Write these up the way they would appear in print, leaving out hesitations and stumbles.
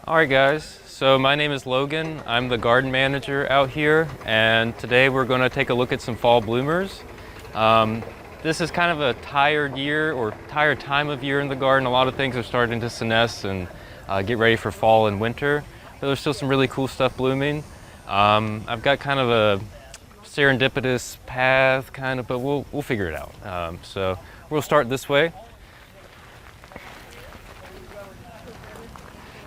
Alright guys, so my name is Logan. I'm the garden manager out here, and today we're going to take a look at some fall bloomers. This is kind of a tired year or tired time of year in the garden. A lot of things are starting to senesce and get ready for fall and winter, but there's still some really cool stuff blooming. I've got kind of a serendipitous path but we'll figure it out. So we'll start this way.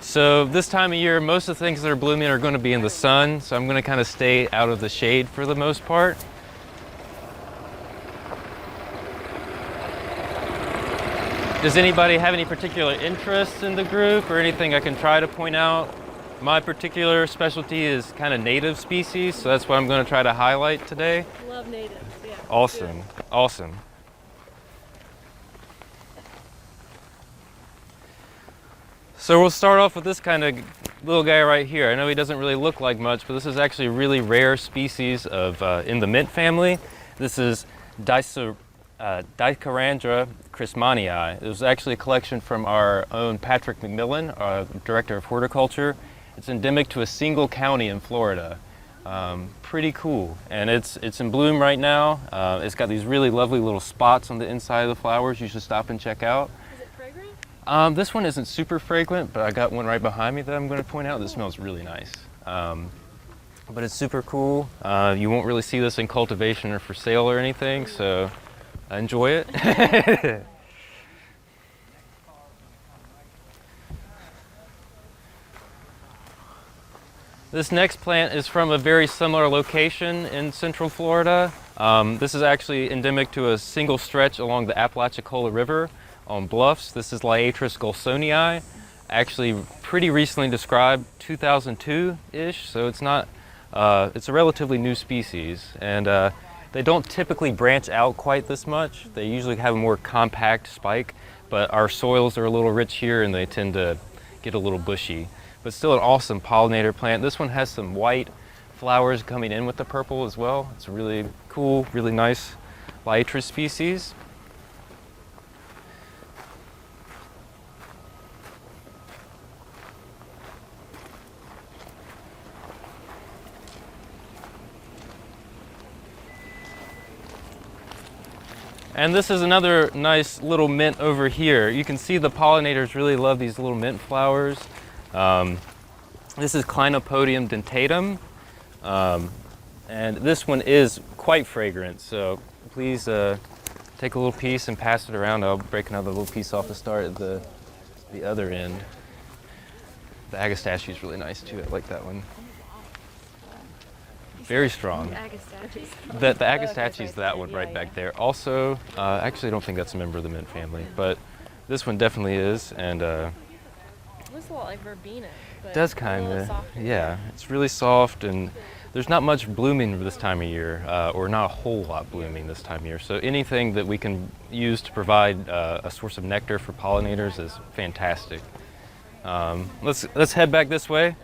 So this time of year, most of the things that are blooming are going to be in the sun, so I'm going to kind of stay out of the shade for the most part. Does anybody have any particular interest in the group or anything I can try to point out? My particular specialty is kind of native species, so that's what I'm going to try to highlight today. Love natives, yeah. Awesome, awesome. So we'll start off with this kind of little guy right here. I know he doesn't really look like much, but this is actually a really rare species of in the mint family. This is Decerandra Chrismanii. It was actually a collection from our own Patrick McMillan, our director of horticulture. It's endemic to a single county in Florida. Pretty cool, and it's in bloom right now. It's got these really lovely little spots on the inside of the flowers. You should stop and check out. This one isn't super fragrant, but I got one right behind me that I'm going to point out. This smells really nice. But it's super cool. You won't really see this in cultivation or for sale or anything, so enjoy it. This next plant is from a very similar location in Central Florida. This is actually endemic to a single stretch along the Apalachicola River on bluffs. This is Liatris gholsonii, actually pretty recently described, 2002-ish, so it's not, it's a relatively new species, and they don't typically branch out quite this much. They usually have a more compact spike, but our soils are a little rich here and they tend to get a little bushy. But still an awesome pollinator plant. This one has some white flowers coming in with the purple as well. It's a really cool, really nice Liatris species. And this is another nice little mint over here. You can see the pollinators really love these little mint flowers. This is Clinopodium dentatum. And this one is quite fragrant, so please take a little piece and pass it around. I'll break another little piece off to start at the other end. The agastache is really nice too. I like that one. Very strong. The agastache is that one right back there. Also, actually I don't think that's a member of the mint family, but this one definitely is, and it looks a lot like verbena. It does kind of, yeah. It's really soft, and there's not much blooming this time of year, or not a whole lot blooming this time of year. So anything that we can use to provide a source of nectar for pollinators is fantastic. Let's head back this way.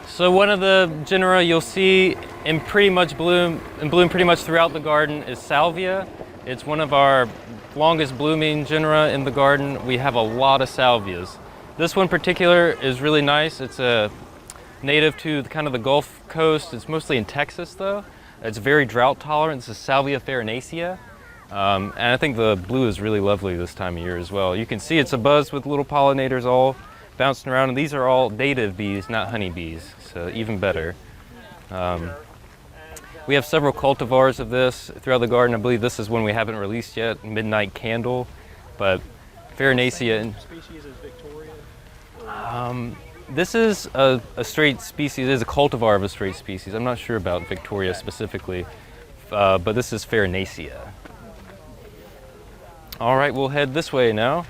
So one of the genera you'll see in bloom pretty much throughout the garden is Salvia. It's one of our longest blooming genera in the garden. We have a lot of salvias. This one in particular is really nice. It's a native to kind of the Gulf Coast. It's mostly in Texas though. It's very drought tolerant. This is Salvia farinacea. And I think the blue is really lovely this time of year as well. You can see it's abuzz with little pollinators all bouncing around, and these are all native bees, not honeybees, so even better. We have several cultivars of this throughout the garden. I believe this is one we haven't released yet, Midnight Candle, but farinacea. Species is Victoria? This is a straight species. It is a cultivar of a straight species. I'm not sure about Victoria specifically, but this is farinacea. All right, we'll head this way now.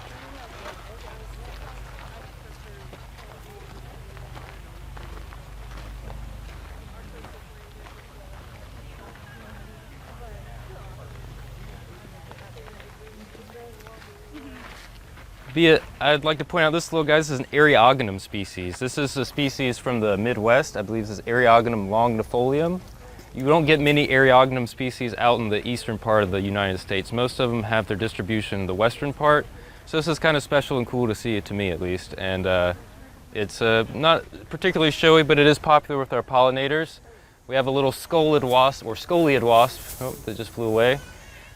I'd like to point out this little guy. This is an Eriogonum species. This is a species from the Midwest. I believe this is Eriogonum Longnoolum. You don't get many Eriogonum species out in the eastern part of the United States. Most of them have their distribution in the western part. So this is kind of special and cool to see, to me at least. And it's not particularly showy, but it is popular with our pollinators. We have a little scoliid wasp, or scoliid wasp. Oh, they just flew away.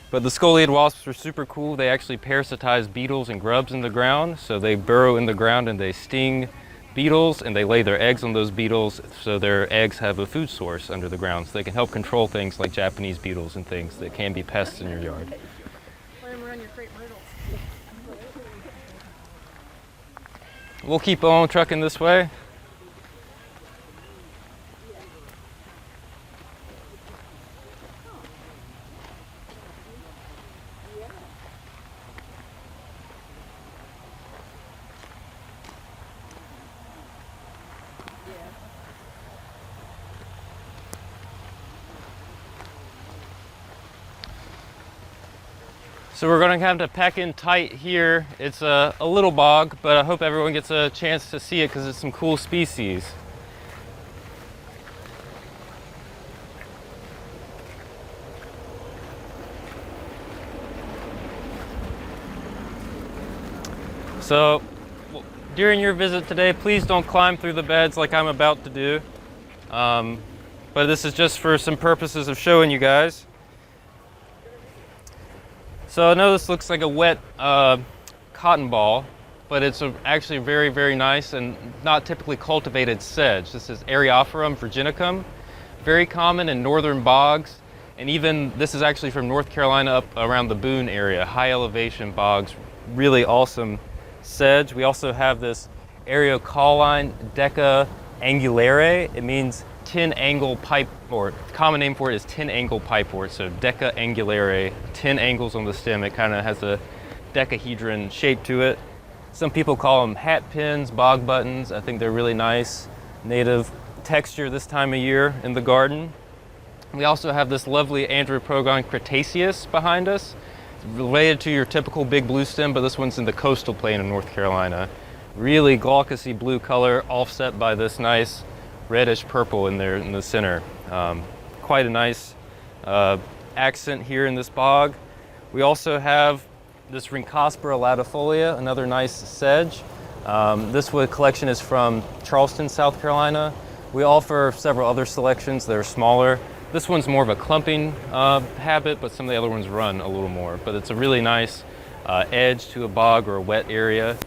But the scoliid wasps are super cool. They actually parasitize beetles and grubs in the ground. So they burrow in the ground and they sting beetles, and they lay their eggs on those beetles, so their eggs have a food source under the ground, so they can help control things like Japanese beetles and things that can be pests in your yard. Let them run your crepe myrtles. We'll keep on trucking this way. So we're going to have to pack in tight here. It's a little bog, but I hope everyone gets a chance to see it because it's some cool species. So during your visit today, please don't climb through the beds like I'm about to do. But this is just for some purposes of showing you guys. So I know this looks like a wet cotton ball, but it's actually very, very nice and not typically cultivated sedge. This is Eriophorum virginicum, very common in northern bogs, and even this is actually from North Carolina up around the Boone area, high elevation bogs, really awesome sedge. We also have this Eriocaulon decangulare. It means 10 angle pipe, or common name for it is 10 angle pipewort. So decangulare, 10 angles on the stem. It kind of has a decahedron shape to it. Some people call them hat pins, bog buttons. I think they're really nice, native texture this time of year in the garden. We also have this lovely Andropogon cretaceous behind us. It's related to your typical big blue stem, but this one's in the coastal plain of North Carolina. Really glaucousy blue color, offset by this nice reddish purple in there in the center. Quite a nice accent here in this bog. We also have this Rhynchospora latifolia, another nice sedge. This collection is from Charleston, South Carolina. We offer several other selections that are smaller. This one's more of a clumping habit, but some of the other ones run a little more. But it's a really nice edge to a bog or a wet area.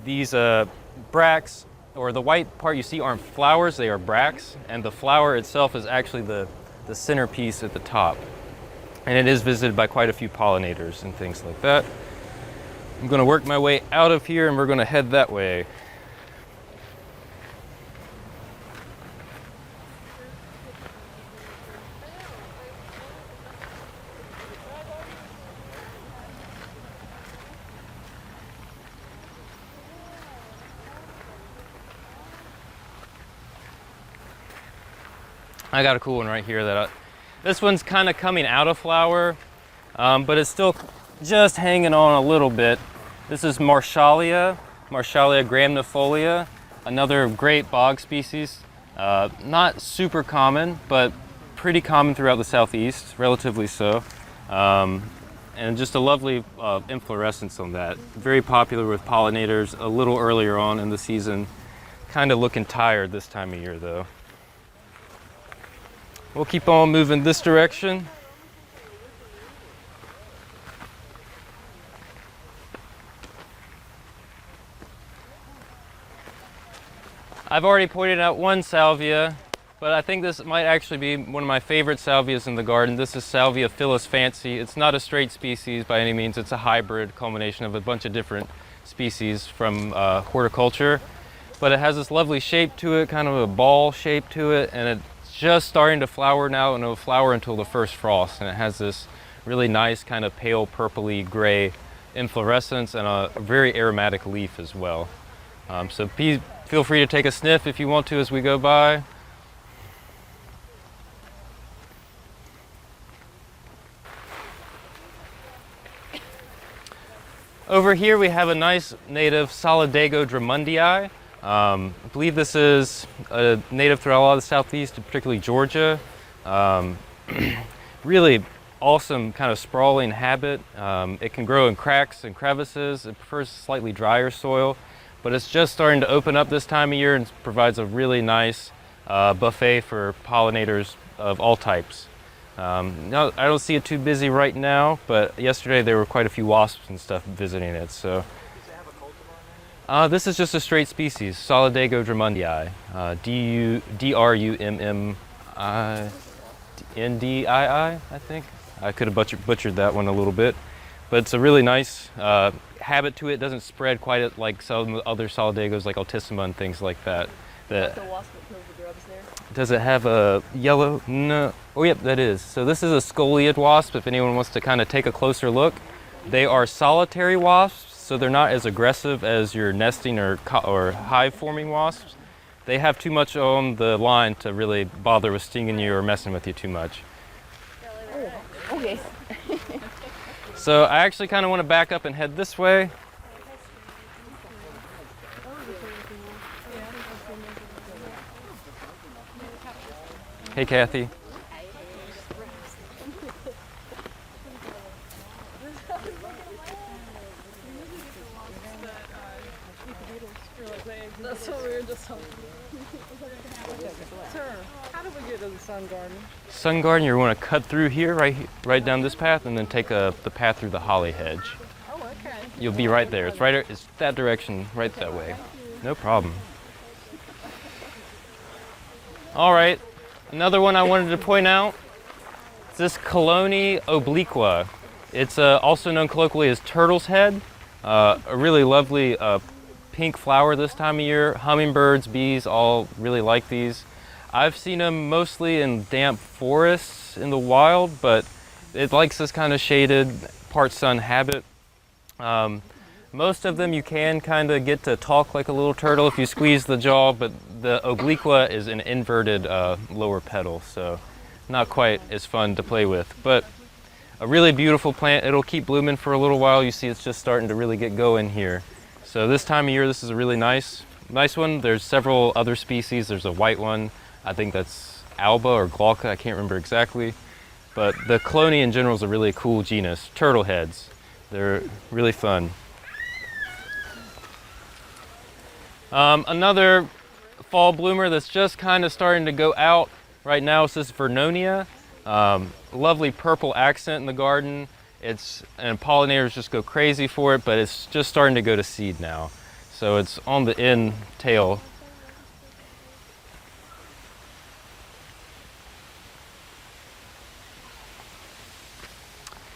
These bracts, or the white part you see, aren't flowers, they are bracts, and the flower itself is actually the centerpiece at the top. And it is visited by quite a few pollinators and things like that. I'm going to work my way out of here and we're going to head that way. I got a cool one right here this one's kind of coming out of flower, but it's still just hanging on a little bit. This is Marshallia graminifolia, another great bog species. Not super common, but pretty common throughout the southeast, relatively so. And just a lovely inflorescence on that. Very popular with pollinators a little earlier on in the season. Kind of looking tired this time of year though. We'll keep on moving this direction. I've already pointed out one salvia, but I think this might actually be one of my favorite salvias in the garden. This is Salvia Phyllis fancy. It's not a straight species by any means. It's a hybrid culmination of a bunch of different species from horticulture. But it has this lovely shape to it, kind of a ball shape to it, and it's just starting to flower now, and it'll flower until the first frost. And it has this really nice kind of pale purpley gray inflorescence and a very aromatic leaf as well. So feel free to take a sniff if you want to as we go by. Over here we have a nice native Solidago Drummondii. I believe this is a native throughout a lot of the southeast, particularly Georgia. Really awesome kind of sprawling habit. It can grow in cracks and crevices. It prefers slightly drier soil, but it's just starting to open up this time of year and provides a really nice buffet for pollinators of all types. No, I don't see it too busy right now, but yesterday there were quite a few wasps and stuff visiting it. So, this is just a straight species, Solidago drummondii, Drummondii, I think. I could have butchered that one a little bit, but it's a really nice habit to it. It doesn't spread quite like some other Solidagos, like Altissima and things like that. The wasp that kills the grubs there. Does it have a yellow? No. Oh, yep, that is. So this is a scoliid wasp. If anyone wants to kind of take a closer look, they are solitary wasps, so they're not as aggressive as your nesting or hive-forming wasps. They have too much on the line to really bother with stinging you or messing with you too much. Oh, okay. So I actually kind of want to back up and head this way. Hey, Kathy. That's what we were just talking about. Sir, how do we get to the sun garden? Sun garden, you want to cut through here, right down this path, and then take the path through the holly hedge. Oh, okay. You'll be right there. It's that direction, right that way. No problem. All right, another one I wanted to point out is this Colonie Obliqua. It's also known colloquially as turtle's head. A really lovely pink flower this time of year. Hummingbirds, bees all really like these. I've seen them mostly in damp forests in the wild, but it likes this kind of shaded, part sun habit. Most of them you can kind of get to talk like a little turtle if you squeeze the jaw, but the Obliqua is an inverted lower petal, so not quite as fun to play with. But a really beautiful plant. It'll keep blooming for a little while. You see it's just starting to really get going here. So this time of year, this is a really nice one. There's several other species. There's a white one. I think that's Alba or Glauca. I can't remember exactly. But the Colonie in general is a really cool genus. Turtle heads. They're really fun. Another fall bloomer that's just kind of starting to go out right now is this Vernonia. Lovely purple accent in the garden. And pollinators just go crazy for it, but it's just starting to go to seed now. So it's on the end tail.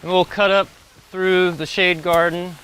And we'll cut up through the shade garden.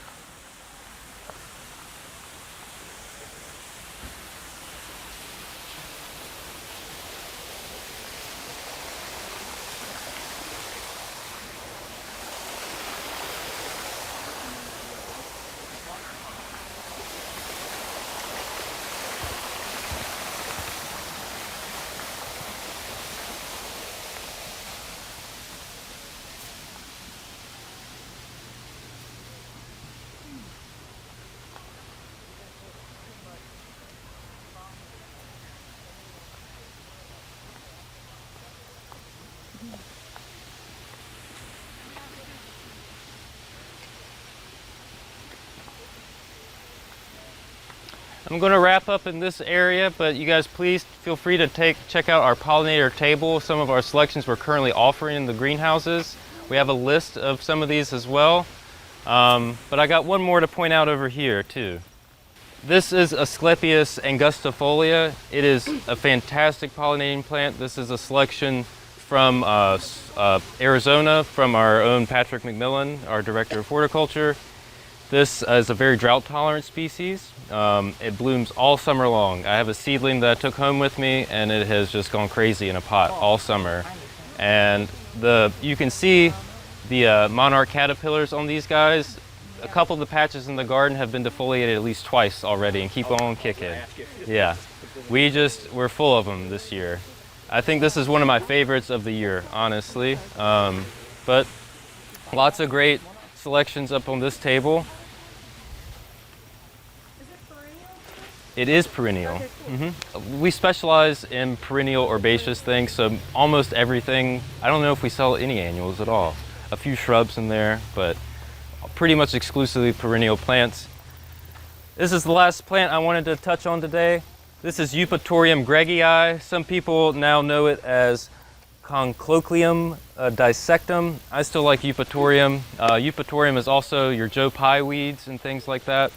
I'm going to wrap up in this area, but you guys please feel free to check out our pollinator table, some of our selections we're currently offering in the greenhouses. We have a list of some of these as well. But I got one more to point out over here too. This is Asclepias angustifolia. It is a fantastic pollinating plant. This is a selection from Arizona from our own Patrick McMillan, our director of horticulture. This is a very drought-tolerant species. It blooms all summer long. I have a seedling that I took home with me, and it has just gone crazy in a pot all summer. And you can see the monarch caterpillars on these guys. A couple of the patches in the garden have been defoliated at least twice already and keep on kicking. Yeah, we're full of them this year. I think this is one of my favorites of the year, honestly. But lots of great selections up on this table. It is perennial. Okay, cool. We specialize in perennial herbaceous things, so almost everything. I don't know if we sell any annuals at all. A few shrubs in there, but pretty much exclusively perennial plants. This is the last plant I wanted to touch on today. This is Eupatorium Gregory E. Some people now know it as Concloquium dissectum. I still like Eupatorium. Eupatorium is also your Joe Pye weeds and things like that.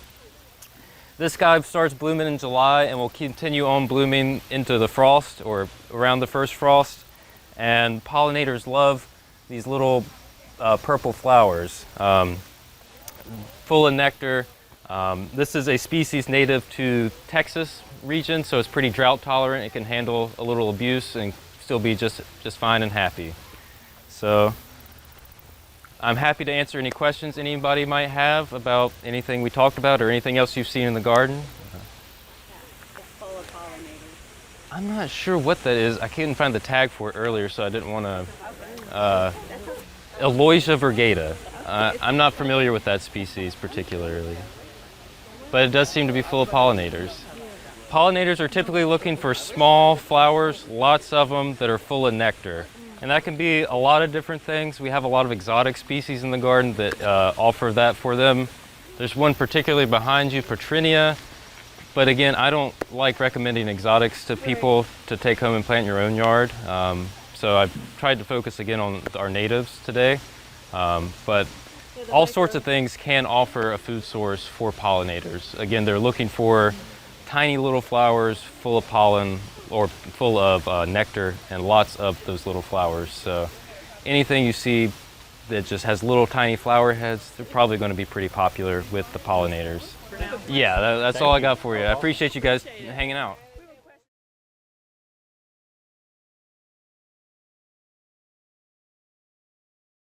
This guy starts blooming in July and will continue on blooming into the frost or around the first frost. And pollinators love these little purple flowers, full of nectar. This is a species native to Texas region, so it's pretty drought tolerant. It can handle a little abuse and still be just fine and happy. So I'm happy to answer any questions anybody might have about anything we talked about or anything else you've seen in the garden. It's full of pollinators. I'm not sure what that is. I couldn't find the tag for it earlier, so I didn't want to. Aloysia virgata. I'm not familiar with that species particularly, but it does seem to be full of pollinators. Pollinators are typically looking for small flowers, lots of them, that are full of nectar. And that can be a lot of different things. We have a lot of exotic species in the garden that offer that for them. There's one particularly behind you, Perennia. But again, I don't like recommending exotics to people to take home and plant in your own yard. So I've tried to focus again on our natives today. But all sorts of things can offer a food source for pollinators. Again, they're looking for tiny little flowers full of pollen or full of nectar and lots of those little flowers. So anything you see that just has little tiny flower heads, they're probably going to be pretty popular with the pollinators. Yeah, that's all I got for you. I appreciate you guys hanging out.